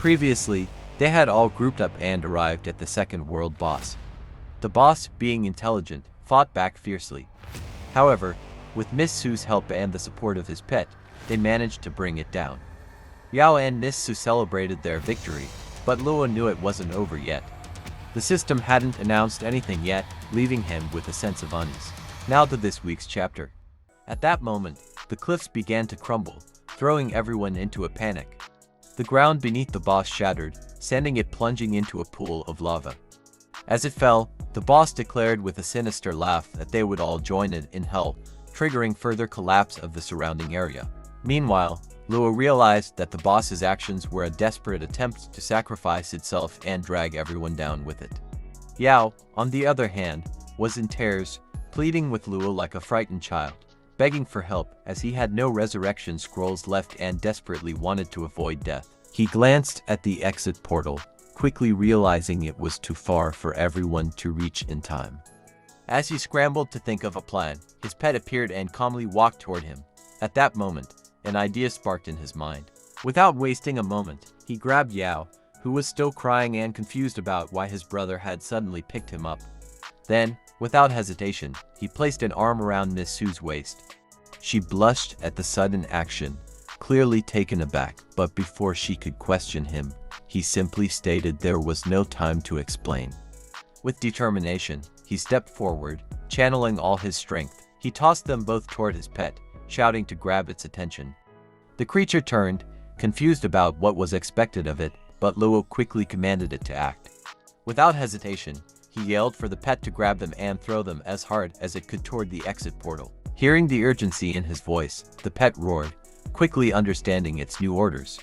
Previously, they had all grouped up and arrived at the second world boss. The boss, being intelligent, fought back fiercely. However, with Miss Su's help and the support of his pet, they managed to bring it down. Yao and Miss Su celebrated their victory, but Luo knew it wasn't over yet. The system hadn't announced anything yet, leaving him with a sense of unease. Now to this week's chapter. At that moment, the cliffs began to crumble, throwing everyone into a panic. The ground beneath the boss shattered, sending it plunging into a pool of lava. As it fell, the boss declared with a sinister laugh that they would all join it in hell, triggering further collapse of the surrounding area. Meanwhile, Luo realized that the boss's actions were a desperate attempt to sacrifice itself and drag everyone down with it. Yao, on the other hand, was in tears, pleading with Luo like a frightened child, begging for help as he had no resurrection scrolls left and desperately wanted to avoid death. He glanced at the exit portal, quickly realizing it was too far for everyone to reach in time. As he scrambled to think of a plan, his pet appeared and calmly walked toward him. At that moment, an idea sparked in his mind. Without wasting a moment, he grabbed Yao, who was still crying and confused about why his brother had suddenly picked him up. Then, without hesitation, he placed an arm around Miss Su's waist. She blushed at the sudden action, clearly taken aback, but before she could question him, he simply stated there was no time to explain. With determination, he stepped forward, channeling all his strength. He tossed them both toward his pet, shouting to grab its attention. The creature turned, confused about what was expected of it, but Luo quickly commanded it to act. Without hesitation, he yelled for the pet to grab them and throw them as hard as it could toward the exit portal. Hearing the urgency in his voice, the pet roared, quickly understanding its new orders.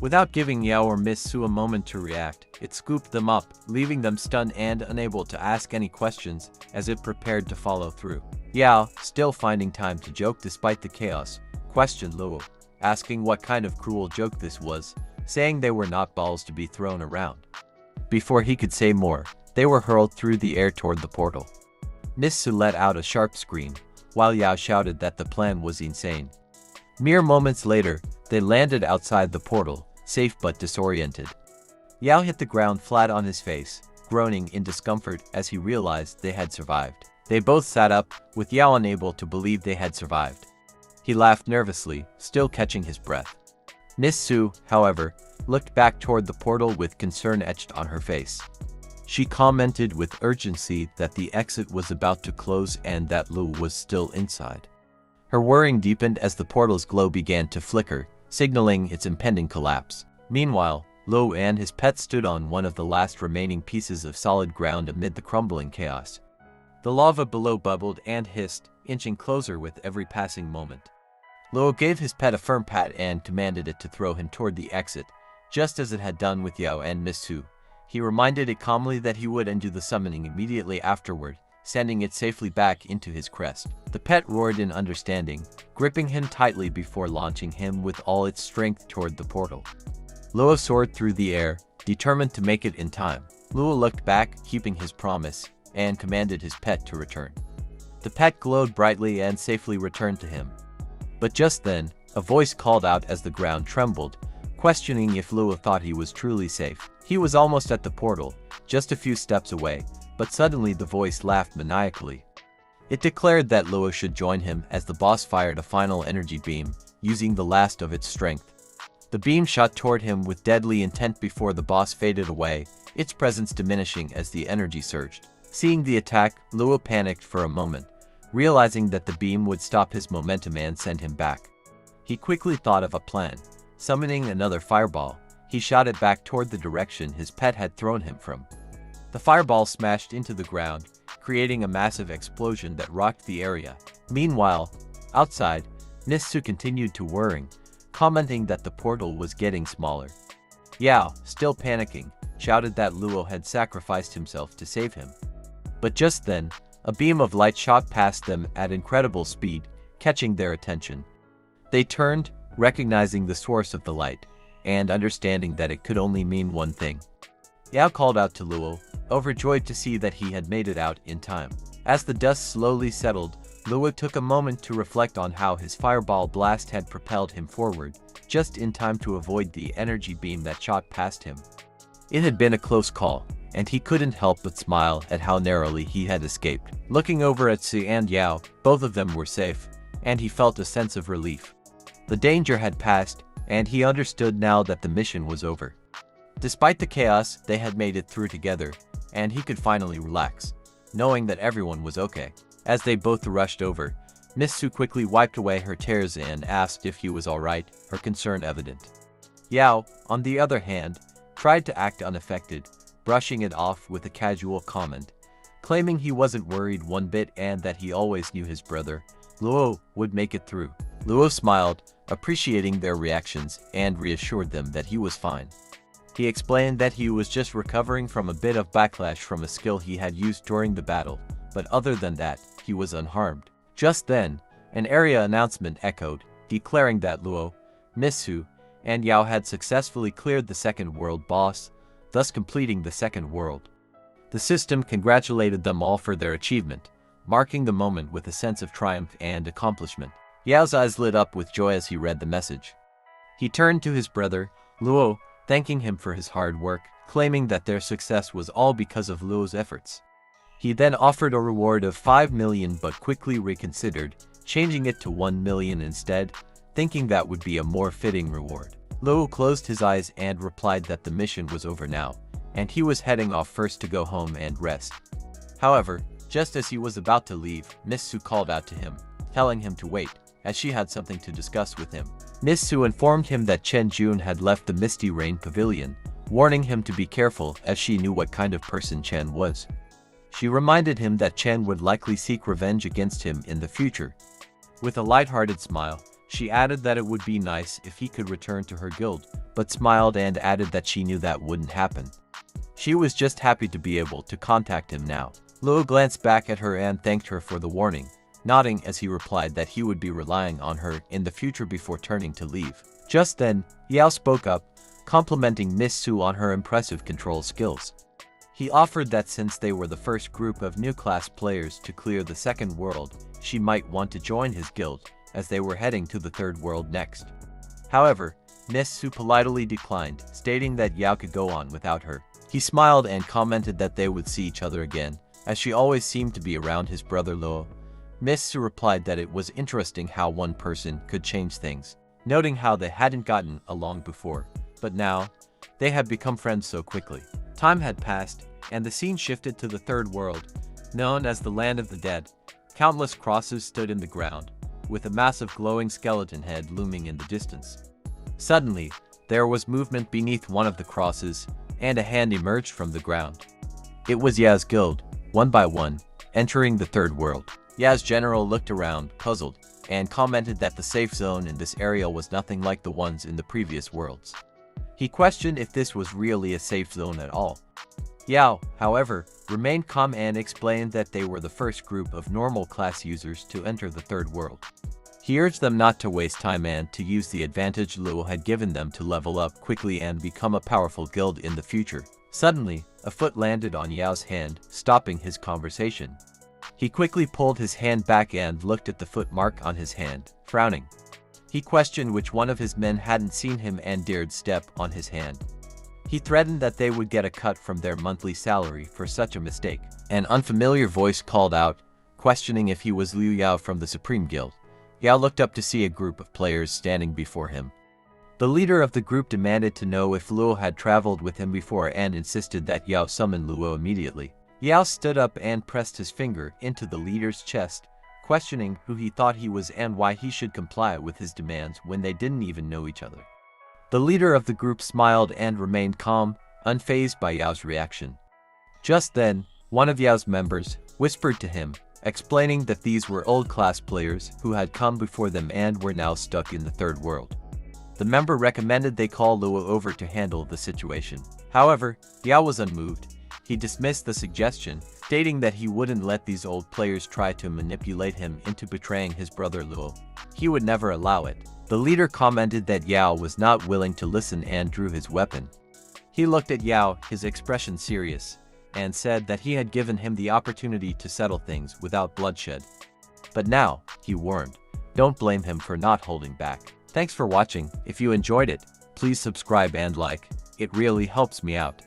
Without giving Yao or Miss Su a moment to react, it scooped them up, leaving them stunned and unable to ask any questions as it prepared to follow through. Yao, still finding time to joke despite the chaos, questioned Luo, asking what kind of cruel joke this was, saying they were not balls to be thrown around. Before he could say more, they were hurled through the air toward the portal. Miss Su let out a sharp scream, while Yao shouted that the plan was insane. Mere moments later, they landed outside the portal, safe but disoriented. Yao hit the ground flat on his face, groaning in discomfort as he realized they had survived. They both sat up, with Yao unable to believe they had survived. He laughed nervously, still catching his breath. Miss Su, however, looked back toward the portal with concern etched on her face. She commented with urgency that the exit was about to close and that Luo was still inside. Her worrying deepened as the portal's glow began to flicker, signaling its impending collapse. Meanwhile, Luo and his pet stood on one of the last remaining pieces of solid ground amid the crumbling chaos. The lava below bubbled and hissed, inching closer with every passing moment. Luo gave his pet a firm pat and commanded it to throw him toward the exit, just as it had done with Yao and Miss Su. He reminded it calmly that he would undo the summoning immediately afterward, sending it safely back into his crest. The pet roared in understanding, gripping him tightly before launching him with all its strength toward the portal. Luo soared through the air, determined to make it in time. Luo looked back, keeping his promise, and commanded his pet to return. The pet glowed brightly and safely returned to him. But just then, a voice called out as the ground trembled, questioning if Luo thought he was truly safe. He was almost at the portal, just a few steps away, but suddenly the voice laughed maniacally. It declared that Luo should join him as the boss fired a final energy beam, using the last of its strength. The beam shot toward him with deadly intent before the boss faded away, its presence diminishing as the energy surged. Seeing the attack, Luo panicked for a moment, realizing that the beam would stop his momentum and send him back. He quickly thought of a plan. Summoning another fireball, he shot it back toward the direction his pet had thrown him from. The fireball smashed into the ground, creating a massive explosion that rocked the area. Meanwhile, outside, Miss Su continued to worry, commenting that the portal was getting smaller. Yao, still panicking, shouted that Luo had sacrificed himself to save him. But just then, a beam of light shot past them at incredible speed, catching their attention. They turned, recognizing the source of the light, and understanding that it could only mean one thing. Yao called out to Luo, overjoyed to see that he had made it out in time. As the dust slowly settled, Luo took a moment to reflect on how his fireball blast had propelled him forward, just in time to avoid the energy beam that shot past him. It had been a close call, and he couldn't help but smile at how narrowly he had escaped. Looking over at Su and Yao, both of them were safe, and he felt a sense of relief. The danger had passed, and he understood now that the mission was over. Despite the chaos, they had made it through together, and he could finally relax, knowing that everyone was okay. As they both rushed over, Miss Su quickly wiped away her tears and asked if he was alright, her concern evident. Yao, on the other hand, tried to act unaffected, brushing it off with a casual comment, claiming he wasn't worried one bit and that he always knew his brother, Luo, would make it through. Luo smiled, appreciating their reactions, and reassured them that he was fine. He explained that he was just recovering from a bit of backlash from a skill he had used during the battle, but other than that, he was unharmed. Just then, an area announcement echoed, declaring that Luo, Miss Su, and Yao had successfully cleared the second world boss, thus completing the second world. The system congratulated them all for their achievement, marking the moment with a sense of triumph and accomplishment. Yao's eyes lit up with joy as he read the message. He turned to his brother, Luo, thanking him for his hard work, claiming that their success was all because of Luo's efforts. He then offered a reward of 5 million but quickly reconsidered, changing it to 1 million instead, thinking that would be a more fitting reward. Luo closed his eyes and replied that the mission was over now, and he was heading off first to go home and rest. However, just as he was about to leave, Miss Su called out to him, telling him to wait, as she had something to discuss with him. Miss Su informed him that Chen Jun had left the Misty Rain Pavilion, warning him to be careful as she knew what kind of person Chen was. She reminded him that Chen would likely seek revenge against him in the future. With a lighthearted smile, she added that it would be nice if he could return to her guild, but smiled and added that she knew that wouldn't happen. She was just happy to be able to contact him now. Luo glanced back at her and thanked her for the warning, nodding as he replied that he would be relying on her in the future before turning to leave. Just then, Yao spoke up, complimenting Miss Su on her impressive control skills. He offered that since they were the first group of new class players to clear the second world, she might want to join his guild, as they were heading to the third world next. However, Miss Su politely declined, stating that Yao could go on without her. He smiled and commented that they would see each other again, as she always seemed to be around his brother Luo. Miss Su replied that it was interesting how one person could change things, noting how they hadn't gotten along before, but now, they had become friends so quickly. Time had passed, and the scene shifted to the third world, known as the Land of the Dead. Countless crosses stood in the ground, with a massive glowing skeleton head looming in the distance. Suddenly, there was movement beneath one of the crosses, and a hand emerged from the ground. It was Yao's guild, one by one, entering the third world. Yao's general looked around, puzzled, and commented that the safe zone in this area was nothing like the ones in the previous worlds. He questioned if this was really a safe zone at all. Yao, however, remained calm and explained that they were the first group of normal class users to enter the third world. He urged them not to waste time and to use the advantage Luo had given them to level up quickly and become a powerful guild in the future. Suddenly, a foot landed on Yao's hand, stopping his conversation. He quickly pulled his hand back and looked at the foot mark on his hand, frowning. He questioned which one of his men hadn't seen him and dared step on his hand. He threatened that they would get a cut from their monthly salary for such a mistake. An unfamiliar voice called out, questioning if he was Liu Yao from the Supreme Guild. Yao looked up to see a group of players standing before him. The leader of the group demanded to know if Luo had traveled with him before and insisted that Yao summon Luo immediately. Yao stood up and pressed his finger into the leader's chest, questioning who he thought he was and why he should comply with his demands when they didn't even know each other. The leader of the group smiled and remained calm, unfazed by Yao's reaction. Just then, one of Yao's members whispered to him, explaining that these were old class players who had come before them and were now stuck in the third world. The member recommended they call Luo over to handle the situation. However, Yao was unmoved. He dismissed the suggestion, stating that he wouldn't let these old players try to manipulate him into betraying his brother Luo. He would never allow it. The leader commented that Yao was not willing to listen and drew his weapon. He looked at Yao, his expression serious, and said that he had given him the opportunity to settle things without bloodshed. But now, he warned, don't blame him for not holding back. Thanks for watching. If you enjoyed it, please subscribe and like. It really helps me out.